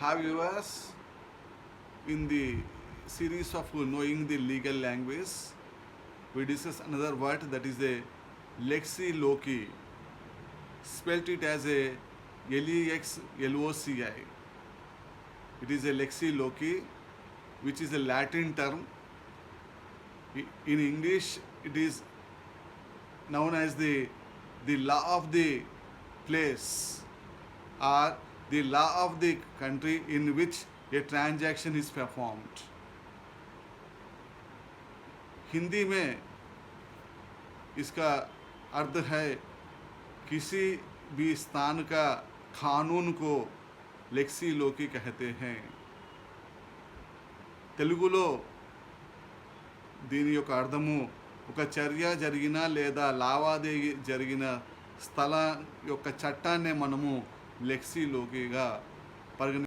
Have viewers, in the series of knowing the legal language, we discuss another word, that is a lexiloquy. Spelt it as a Lexloci. It is a lexiloquy, which is a Latin term. In English, it is known as the law of the place, or the law of the country in which a transaction is performed. Hindi में इसका अर्थ है किसी भी स्थान का कानून को లెక్సిలోకి कहते हैं. తెలుగులో దీని యొక్క అర్థము ఒక చర్య జరిగిన లేదా లావాదేవీ జరిగిన స్థలం యొక్క చట్టాన్నే మనము లెక్సిలోకిగా పరిగణి